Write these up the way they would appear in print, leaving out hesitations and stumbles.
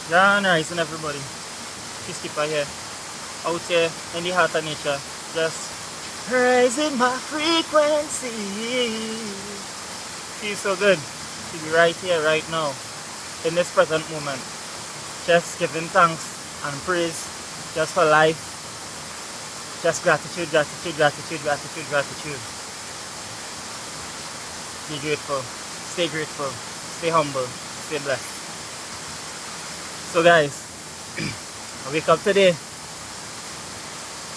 Grand rising everybody. Peacekeeper here. Out here in the heart of nature. Just raising my frequency. Feels so good to be right here, right now. In this present moment. Just giving thanks and praise just for life. Just gratitude, gratitude, gratitude, gratitude, gratitude. Be grateful. Stay grateful. Stay humble. Stay blessed. So guys, I wake up today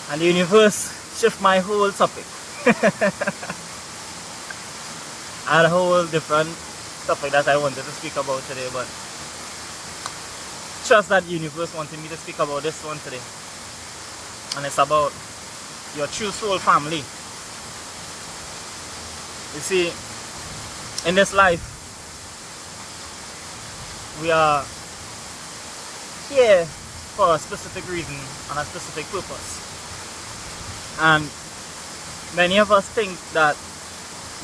and the universe shift my whole topic. I had a whole different topic that I wanted to speak about today, but trust that the universe wanted me to speak about this one today. And it's about your true soul family. You see, in this life, we are here for a specific reason and a specific purpose. And many of us think that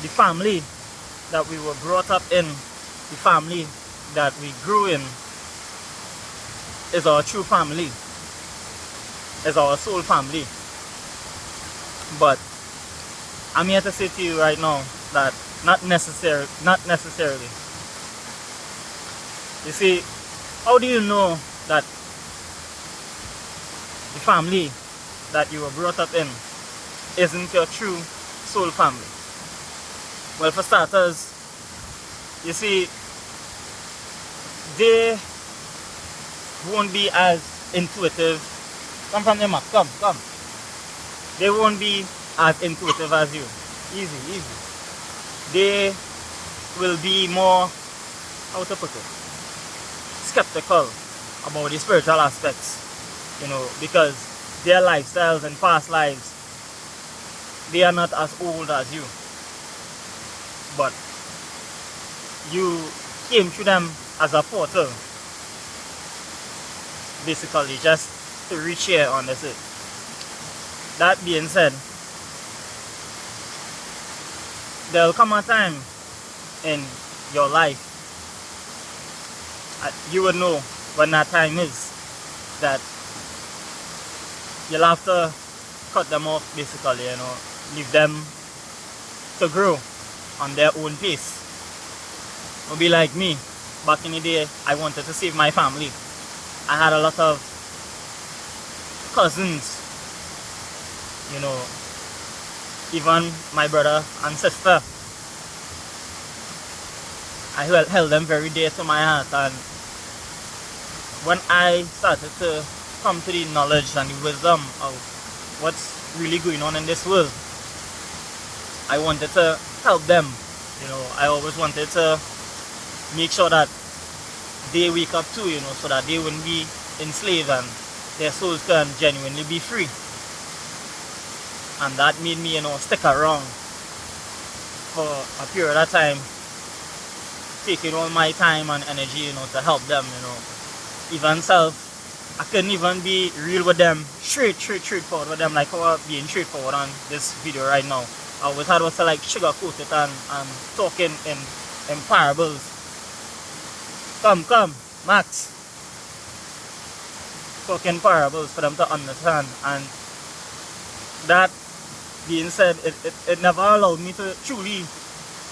the family that we were brought up in, the family that we grew in, is our true family, is our soul family. But I'm here to say to you right now that not necessarily. You see, how do you know that the family that you were brought up in isn't your true soul family? Well, for starters, you see, they won't be as intuitive. Come from the map, come. They won't be as intuitive as you. Easy. They will be more, how to put it, skeptical about the spiritual aspects, because their lifestyles and past lives, they are not as old as you. But you came to them as a portal, basically, just to reach here on this earth. That being said, there will come a time in your life, you would know when that time is, that you'll have to cut them off, basically, leave them to grow on their own pace. It'll be like me. Back in the day, I wanted to save my family. I had a lot of cousins, even my brother and sister. I held them very dear to my heart, and when I started to come to the knowledge and the wisdom of what's really going on in this world, I wanted to help them. I always wanted to make sure that they wake up too, so that they wouldn't be enslaved and their souls can genuinely be free. And that made me, stick around for a period of time, taking all my time and energy, to help them, Even self, I couldn't even be real with them, straightforward with them, like how I'm being straightforward on this video right now. I always had to like sugarcoat it and talking in parables. Come, Max. Talking parables for them to understand. And that being said, it never allowed me to truly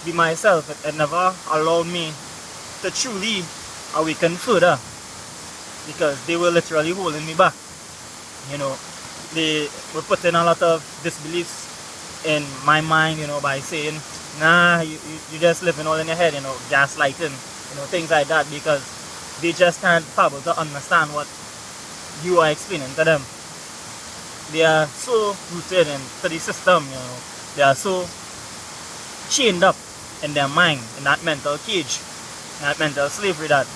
be myself. It never allowed me to truly awaken further, because they were literally holding me back. They were putting a lot of disbeliefs in my mind, by saying, nah, you just living all in your head, gaslighting, things like that, because they just can't be able to understand what you are explaining to them. They are so rooted into the system, they are so chained up in their mind, in that mental cage, in that mental slavery, that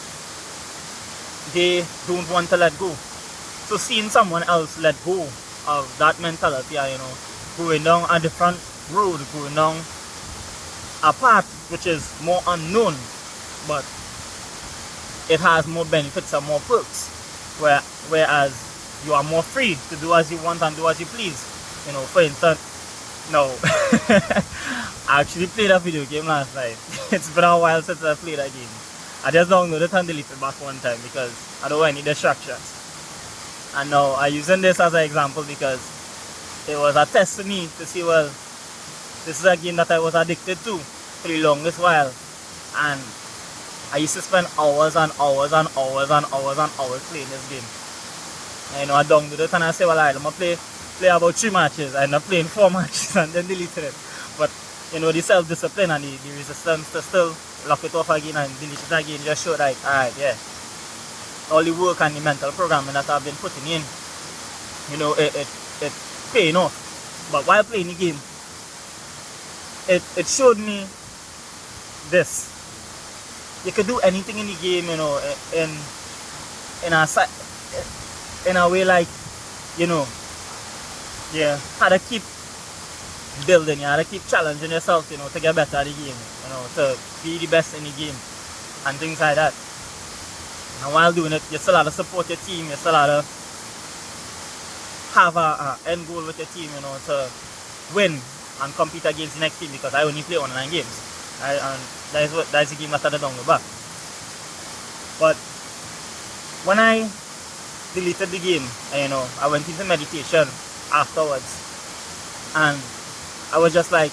they don't want to let go. So seeing someone else let go of that mentality, going down a different road, going down a path which is more unknown, but it has more benefits and more perks, whereas you are more free to do as you want and do as you please. For instance, no, I actually played a video game last night. It's been a while since I played a game. I just downloaded it and deleted it back one time because I don't want any distractions. And now I'm using this as an example because it was a test for me to see, well, this is a game that I was addicted to for the longest while. And I used to spend hours and hours and hours and hours and hours playing this game. And I downloaded it and I said, well, alright, I'm going to play about 3 matches. I ended up playing 4 matches and then deleted it. But, the self-discipline and the resistance to still lock it off again and delete it again just showed like, alright, yeah. All the work and the mental programming that I've been putting in, it paying off. But while playing the game, it showed me this. You could do anything in the game, in a way like, you had to keep building, you had to keep challenging yourself, to get better at the game, to be the best in the game and things like that. And while doing it, you still have to support your team, you still have to have a end goal with your team, to win and compete against the next team, because I only play online games. And that's the game that I download back. But when I deleted the game, I went into meditation afterwards, and I was just like,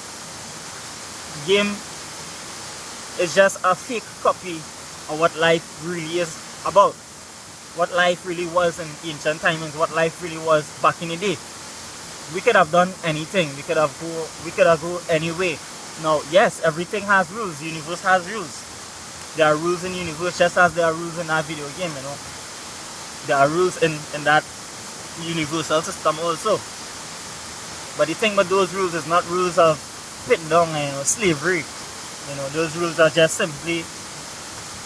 game is just a fake copy of what life really is about, what life really was in ancient times, what life really was back in the day. We could have done anything, we could have go any way. Now, yes, everything has rules, the universe has rules. There are rules in the universe just as there are rules in that video game, There are rules in that universal system also. But the thing about those rules is not rules of pitting down, slavery. Those rules are just simply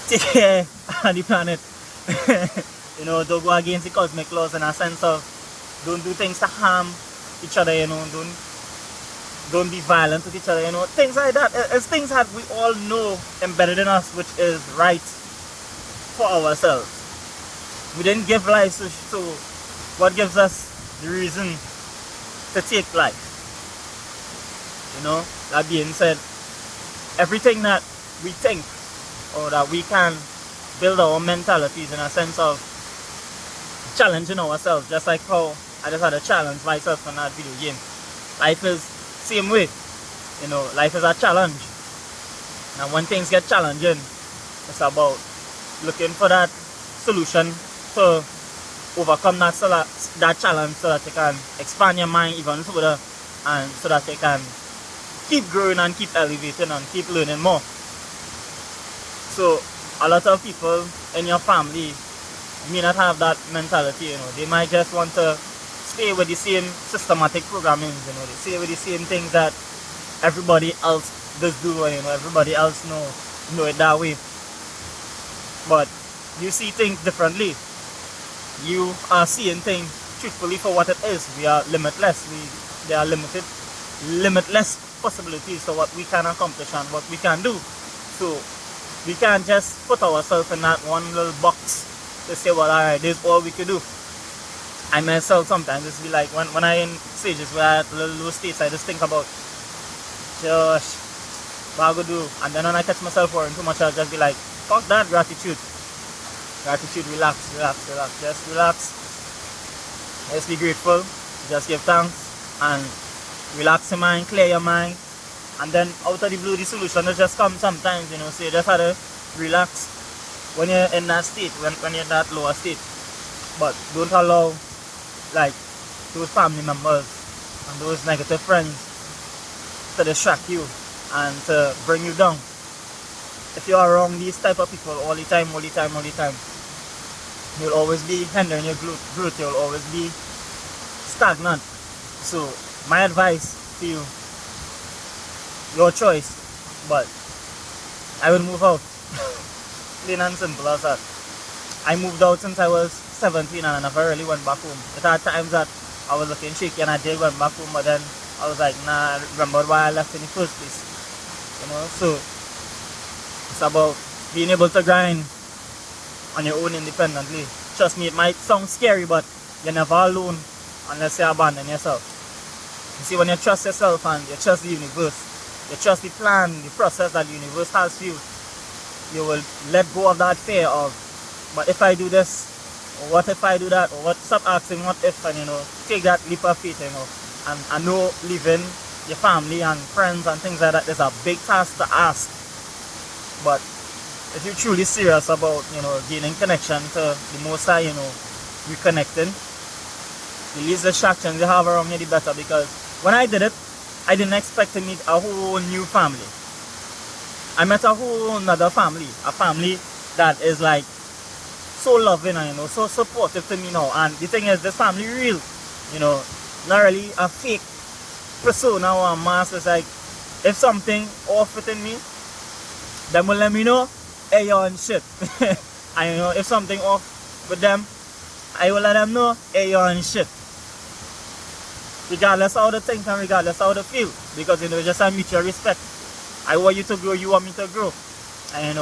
take care of the planet. Don't go against the cosmic laws in a sense of don't do things to harm each other, don't be violent with each other, things like that. It's things that we all know embedded in us, which is right for ourselves. We didn't give life, so what gives us the reason to take life? That being said, everything that we think or that we can build our mentalities in a sense of challenging ourselves, just like how I just had to challenge myself in that video game. Life is same way, life is a challenge, and when things get challenging, it's about looking for that solution to overcome that challenge, so that you can expand your mind even further, and so that you can keep growing and keep elevating and keep learning more. So a lot of people in your family may not have that mentality, they might just want to stay with the same systematic programming, they stay with the same things that everybody else does do, and everybody else know it that way. But you see things differently. You are seeing things truthfully for what it is. We are limitless. There are limitless possibilities for what we can accomplish and what we can do. So we can't just put ourselves in that one little box to say, well, alright, this is all we could do. I myself sometimes just be like, when I'm in stages where I at little low states, I just think about, gosh, what I go do? And then when I catch myself worrying too much, I'll just be like, fuck that, gratitude. Gratitude, relax. Just relax. Just be grateful. Just give thanks and relax your mind, clear your mind. And then out of the blue, the solution will just come sometimes, so you just have to relax when you're in that state, when you're in that lower state. But don't allow like those family members and those negative friends to distract you and to bring you down. If you are around these type of people all the time, you'll always be hindering your growth, you'll always be stagnant. So my advice to you, your choice, but I will move out. Plain and simple as that. I moved out since I was 17 and I never really went back home. It had times that I was looking shaky and I did went back home, but then I was like, nah, I remembered why I left in the first place. So it's about being able to grind on your own independently. Trust me, it might sound scary, but you're never alone unless you abandon yourself. You see, when you trust yourself and you trust the universe, you trust the plan, the process that the universe has for you, you will let go of that fear of, but if I do this, or what if I do that, or what, stop asking what if, and take that leap of faith, and I know leaving your family and friends and things like that is a big task to ask, but if you're truly serious about, gaining connection to the Most High, reconnecting, the least distractions you have around you, the better, because when I did it, I didn't expect to meet a whole new family. I met a whole another family, a family that is like so loving and so supportive to me now. And the thing is, this family real, not really a fake persona or a mask. It's like, if something off within me, them will let me know, hey, you're on shit. And if something off with them, I will let them know, hey, you're on shit. Regardless of how they think and regardless of how they feel, because it's just a mutual respect. I want you to grow, you want me to grow. And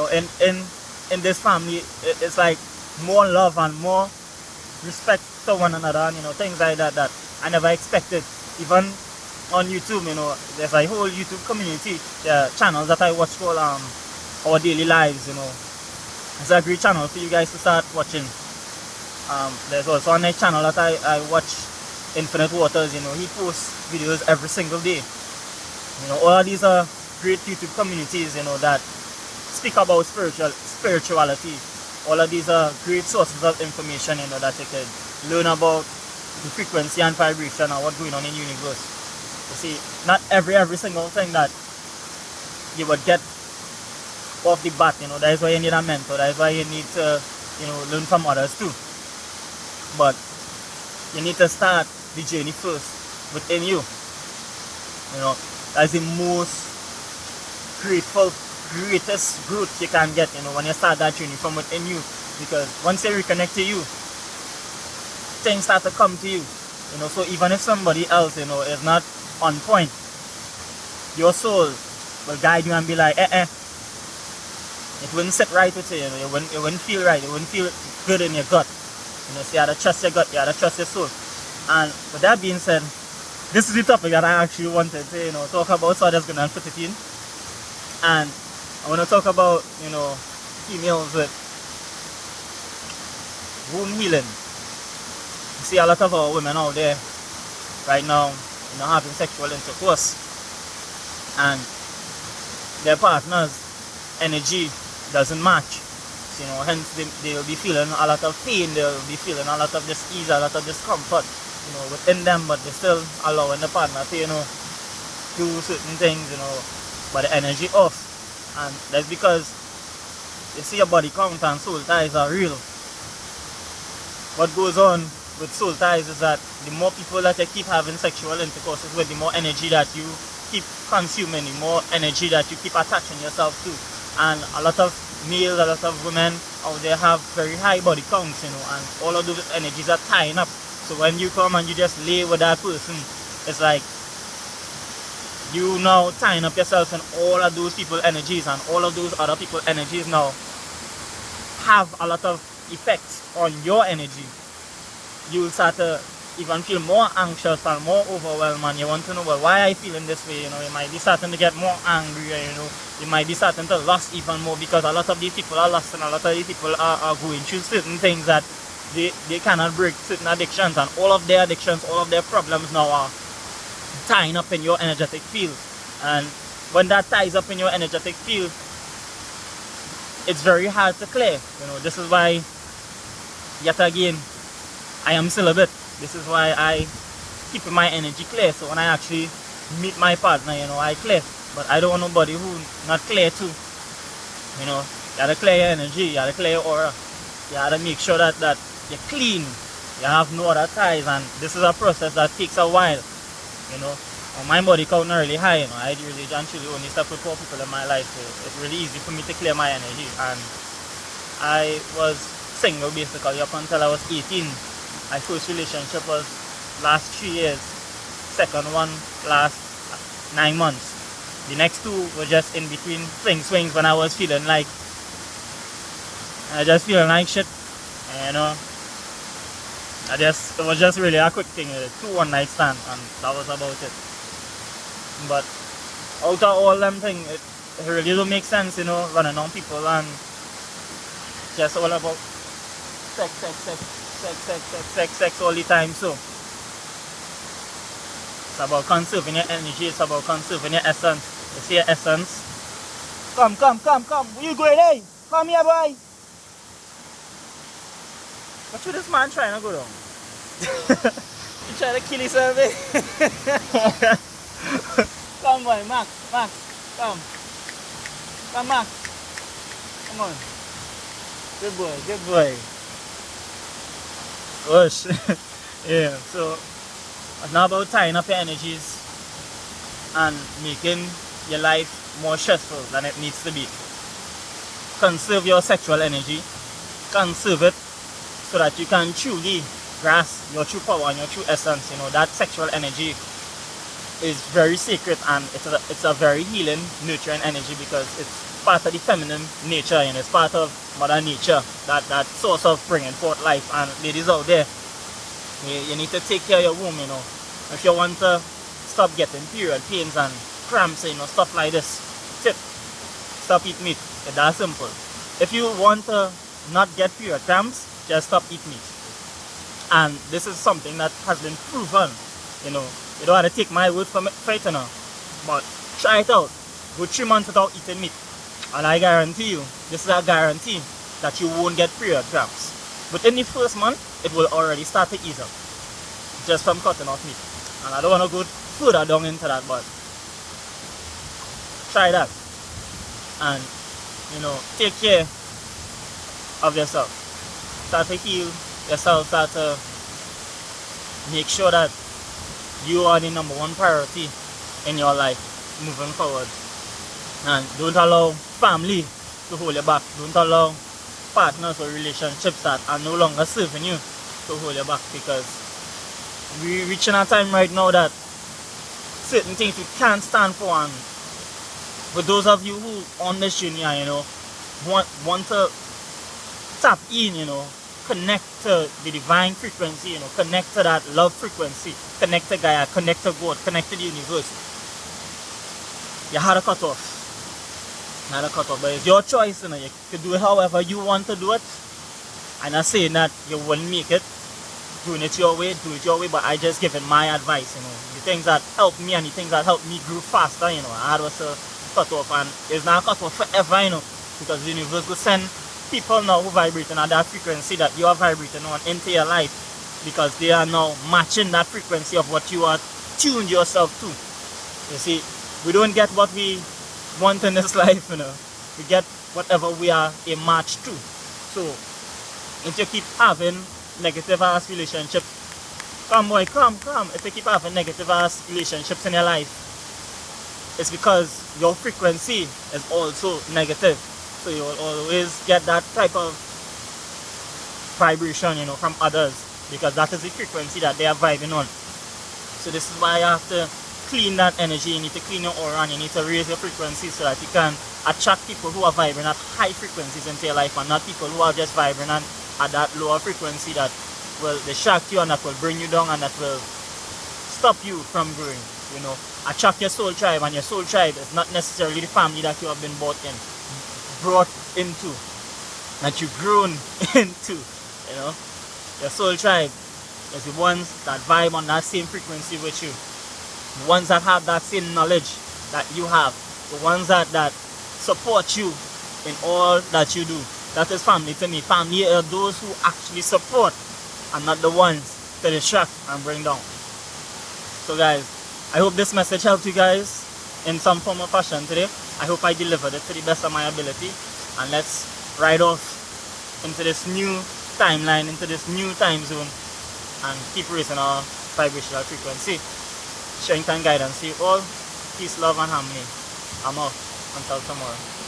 in this family, it's like more love and more respect to one another, and things like that that I never expected. Even on YouTube, there's a whole YouTube community. There are channels that I watch called Our Daily Lives. It's a great channel for you guys to start watching. There's also a nice channel that I watch, Infinite Waters. He posts videos every single day. All of these are great YouTube communities, that speak about spirituality. All of these are great sources of information, that you can learn about the frequency and vibration and what's going on in the universe. You see, not every single thing that you would get off the bat, that is why you need a mentor, that is why you need to, learn from others too. But you need to start the journey first within you. That's the most greatest growth you can get, when you start that journey from within you. Because once you reconnect to you, things start to come to you. So even if somebody else, is not on point, your soul will guide you and be like, it wouldn't sit right with you, it wouldn't feel right, it wouldn't feel good in your gut. So you have to trust your gut, you have to trust your soul. And with that being said, this is the topic that I actually wanted to, talk about, so I'm just gonna put it in. And I want to talk about, females with womb healing. You see a lot of our women out there right now, having sexual intercourse, and their partner's energy doesn't match. Hence they'll be feeling a lot of pain, they'll be feeling a lot of dis-ease, a lot of discomfort, within them, but they're still allowing the partner to, do certain things, but the energy off. And that's because you see your body count and soul ties are real. What goes on with soul ties is that the more people that you keep having sexual intercourse with, the more energy that you keep consuming, the more energy that you keep attaching yourself to. And a lot of males, a lot of women out there have very high body counts, and all of those energies are tying up. So when you come and you just lay with that person, it's like you now tying up yourself in all of those people's energies, and all of those other people's energies now have a lot of effects on your energy. You will start to even feel more anxious and more overwhelmed, and you want to know, well, why are you feeling this way? You might be starting to get more angry, you might be starting to lust even more, because a lot of these people are lost, and a lot of these people are going through certain things that they cannot break, certain addictions, and all of their addictions, all of their problems now are tying up in your energetic field. And when that ties up in your energetic field, it's very hard to clear. This is why, yet again, I am celibate. This is why I keep my energy clear. So when I actually meet my partner, I clear. But I don't want nobody who not clear too. You have to clear your energy, you have to clear your aura. You have to make sure that you're clean. You have no other ties, and this is a process that takes a while. My body count not really high, I really actually only step with 4 people in my life, so it's really easy for me to clear my energy. And I was single basically up until I was 18. My first relationship was last 3 years, second one last 9 months. The next 2 were just in between swings when I was feeling like shit. It was just really a quick thing, 2 one-night stand, and that was about it. But out of all them things, it really don't make sense, running on people and just all about sex, sex, sex, sex, sex, sex, sex, sex all the time. So it's about conserving your energy, it's about conserving your essence. You see your essence? Come, come, come, come. Where you going, hey? Come here, boy. What should this man trying to go down? You trying to kill yourself, eh? Come, boy, Max, Max, come. Come, Max. Come on. Good boy, good boy. Gosh. Yeah, so it's not about tying up your energies and making your life more stressful than it needs to be. Conserve your sexual energy. Conserve it so that you can truly grasp your true power and your true essence. That sexual energy is very sacred, and it's a very healing, nurturing energy, because it's part of the feminine nature, it's part of mother nature, that source of bringing forth life. And ladies out there, you need to take care of your womb. If you want to stop getting period pains and cramps, stuff like this, tip, stop eating meat. It's that simple. If you want to not get period cramps, just stop eating meat. And this is something that has been proven. You don't have to take my word for it, but try it out. Go 3 months without eating meat, and I guarantee you, this is a guarantee that you won't get period cramps. Within the first month, it will already start to ease up, just from cutting off meat. And I don't want to go further down into that, but try that. And take care of yourself. Start to heal yourself. Start to make sure that you are the #1 priority in your life moving forward. And don't allow family to hold you back. Don't allow partners or relationships that are no longer serving you to hold you back, because we're reaching a time right now that certain things we can't stand for. And for those of you who on this journey, want to tap in, connect to the divine frequency, connect to that love frequency, connect to Gaia, connect to God, connect to the universe, you had to cut off. But it's your choice. You can do it however you want to do it. I'm not saying that you won't make it doing it your way, do it your way, but I just giving my advice. The things that help me and the things that help me grow faster, I had to cut off. And it's not cut off forever, because the universe will send people now who vibrating at that frequency that you are vibrating on into your life, because they are now matching that frequency of what you are tuned yourself to. You see, we don't get what we want in this life, we get whatever we are a match to. So if you keep having negative ass relationships, come boy, come, if you keep having negative ass relationships in your life, it's because your frequency is also negative. So you will always get that type of vibration, from others, because that is the frequency that they are vibing on. So this is why you have to clean that energy. You need to clean your aura, and you need to raise your frequency so that you can attract people who are vibrating at high frequencies into your life, and not people who are just vibrating at that lower frequency that will distract you and that will bring you down and that will stop you from growing. Attract your soul tribe, and your soul tribe is not necessarily the family that you have been brought into, that you've grown into. Your soul tribe is the ones that vibe on that same frequency with you, the ones that have that same knowledge that you have, the ones that support you in all that you do. That is family to me. Family are those who actually support, and not the ones to distract and bring down. So guys, I hope this message helped you guys in some form or fashion today. I hope I delivered it to the best of my ability. And let's ride off into this new timeline, into this new time zone, and keep raising our vibrational frequency. Strength and guidance to you all. Peace, love, and harmony. I'm out. Until tomorrow.